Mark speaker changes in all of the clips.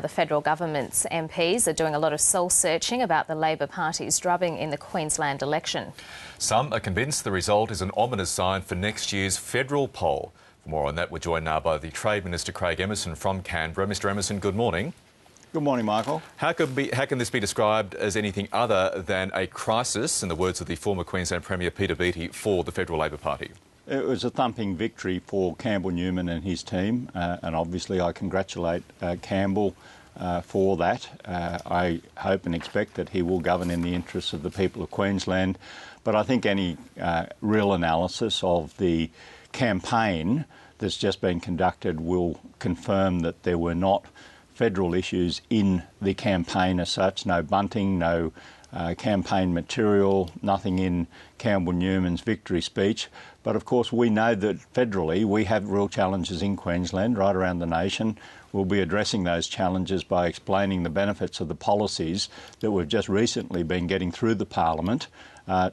Speaker 1: The federal government's MPs are doing a lot of soul-searching about the Labor Party's drubbing in the Queensland election.
Speaker 2: Some are convinced the result is an ominous sign for next year's federal poll. For more on that, we're joined now by the Trade Minister Craig Emerson from Canberra. Mr Emerson, good morning.
Speaker 3: Good morning, Michael.
Speaker 2: How can this be described as anything other than a crisis, in the words of the former Queensland Premier Peter Beattie, for the Federal Labor Party?
Speaker 3: It was a thumping victory for Campbell Newman and his team, and obviously I congratulate Campbell for that. I hope and expect that he will govern in the interests of the people of Queensland, but I think any real analysis of the campaign that's just been conducted will confirm that there were not federal issues in the campaign as such. No bunting, no campaign material, nothing in Campbell Newman's victory speech. But of course we know that federally we have real challenges in Queensland, right around the nation. We'll be addressing those challenges by explaining the benefits of the policies that we've just recently been getting through the Parliament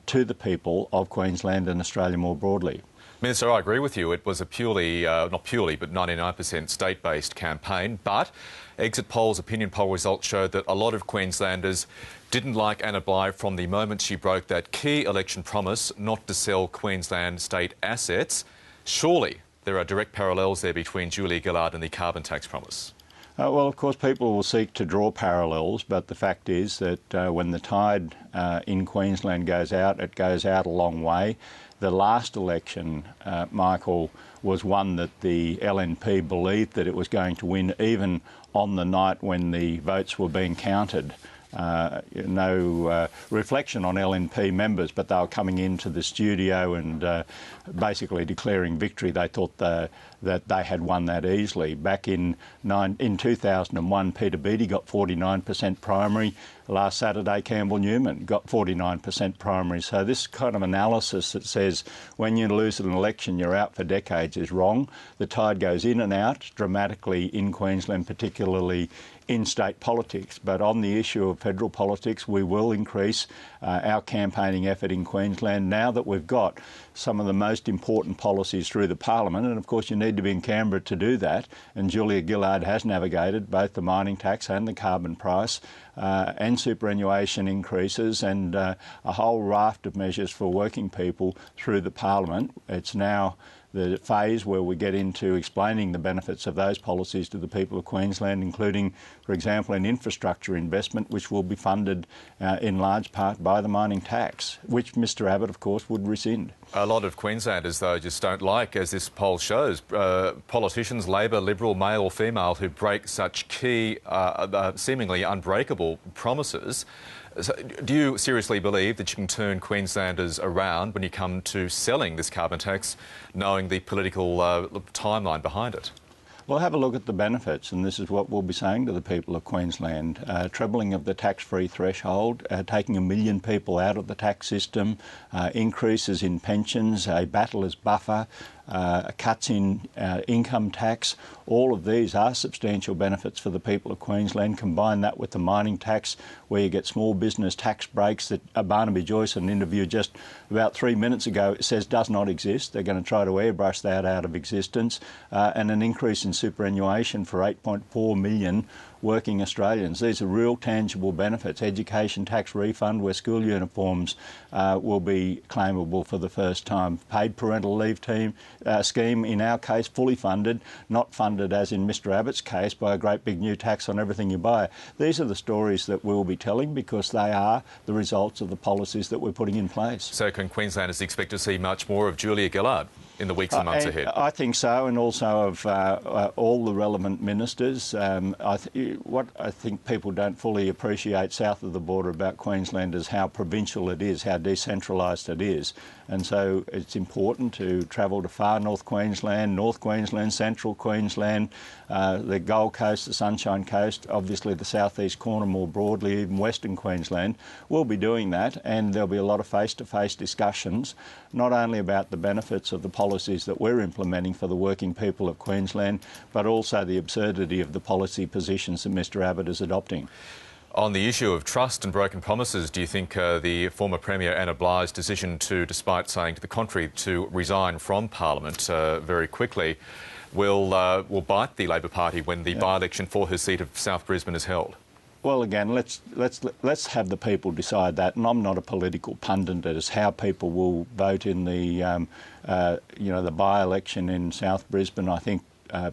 Speaker 3: to the people of Queensland and Australia more broadly.
Speaker 2: Minister, I agree with you. It was a purely, not purely, but 99% state-based campaign. But exit polls, opinion poll results showed that a lot of Queenslanders didn't like Anna Bligh from the moment she broke that key election promise not to sell Queensland state assets. Surely there are direct parallels there between Julia Gillard and the carbon tax promise.
Speaker 3: Well, of course, people will seek to draw parallels, but the fact is that when the tide in Queensland goes out, it goes out a long way. The last election, Michael, was one that the LNP believed that it was going to win, even on the night when the votes were being counted. No reflection on LNP members, but they were coming into the studio and basically declaring victory. They thought that they had won that easily. Back in 2001, Peter Beattie got 49% primary. Last Saturday, Campbell Newman got 49% primary. So this kind of analysis that says when you lose an election, you're out for decades is wrong. The tide goes in and out dramatically in Queensland, particularly in state politics. But on the issue of federal politics, we will increase our campaigning effort in Queensland now that we've got some of the most important policies through the Parliament. And of course, you need to be in Canberra to do that. And Julia Gillard has navigated both the mining tax and the carbon price and superannuation increases and a whole raft of measures for working people through the Parliament. It's now the phase where we get into explaining the benefits of those policies to the people of Queensland, including, for example, an infrastructure investment which will be funded in large part by the mining tax, which Mr Abbott, of course, would rescind.
Speaker 2: A lot of Queenslanders, though, just don't like, as this poll shows, politicians, Labor, Liberal, male or female, who break such key, seemingly unbreakable promises. So, do you seriously believe that you can turn Queenslanders around when you come to selling this carbon tax, knowing the political timeline behind it?
Speaker 3: Well, have a look at the benefits, and this is what we'll be saying to the people of Queensland. Trebling of the tax-free threshold, taking 1 million people out of the tax system, increases in pensions, a battler's buffer, cuts in income tax. All of these are substantial benefits for the people of Queensland. Combine that with the mining tax, where you get small business tax breaks that Barnaby Joyce, in an interview just about 3 minutes ago, says does not exist. They're going to try to airbrush that out of existence. And an increase in superannuation for 8.4 million working Australians. These are real tangible benefits. Education tax refund, where school uniforms will be claimable for the first time. Paid parental leave scheme, in our case, fully funded, not funded as in Mr Abbott's case by a great big new tax on everything you buy. These are the stories that we'll be telling because they are the results of the policies that we're putting in place.
Speaker 2: So can Queenslanders expect to see much more of Julia Gillard in the weeks and months ahead?
Speaker 3: I think so, and also of all the relevant ministers. What I think people don't fully appreciate south of the border about Queensland is how provincial it is, how decentralised it is. And so it's important to travel to far North Queensland, Central Queensland, the Gold Coast, the Sunshine Coast, obviously the southeast corner more broadly, even Western Queensland. We'll be doing that, and there'll be a lot of face-to-face discussions, not only about the benefits of the policies that we're implementing for the working people of Queensland, but also the absurdity of the policy positions that Mr Abbott is adopting.
Speaker 2: On the issue of trust and broken promises, do you think the former Premier Anna Bligh's decision to, despite saying to the contrary, to resign from Parliament very quickly will bite the Labor Party when the by-election for her seat of South Brisbane is held?
Speaker 3: Well, again, let's have the people decide that, and I'm not a political pundit as how people will vote in the the by-election in South Brisbane. I think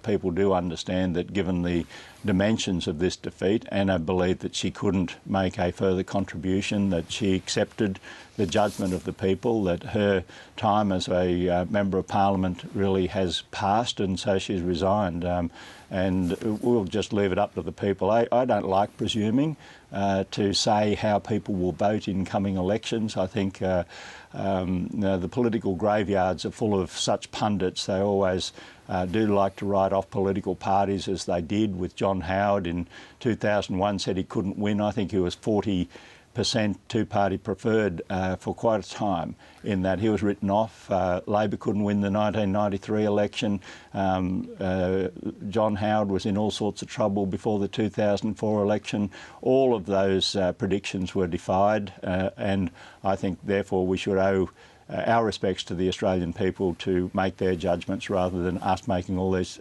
Speaker 3: people do understand that, given the dimensions of this defeat, Anna believed that she couldn't make a further contribution, that she accepted the judgment of the people, that her time as a Member of Parliament really has passed, and so she's resigned. And we'll just leave it up to the people. I don't like presuming to say how people will vote in coming elections. I think the political graveyards are full of such pundits. They always do like to write off political parties, as they did with John Howard in 2001, said he couldn't win. I think he was 40% two-party preferred for quite a time, in that he was written off. Labor couldn't win the 1993 election. John Howard was in all sorts of trouble before the 2004 election. All of those predictions were defied, and I think therefore we should owe our respects to the Australian people to make their judgments rather than us making all these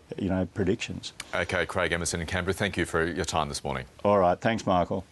Speaker 3: predictions.
Speaker 2: OK, Craig Emerson in Canberra, thank you for your time this morning.
Speaker 3: All right, thanks, Michael.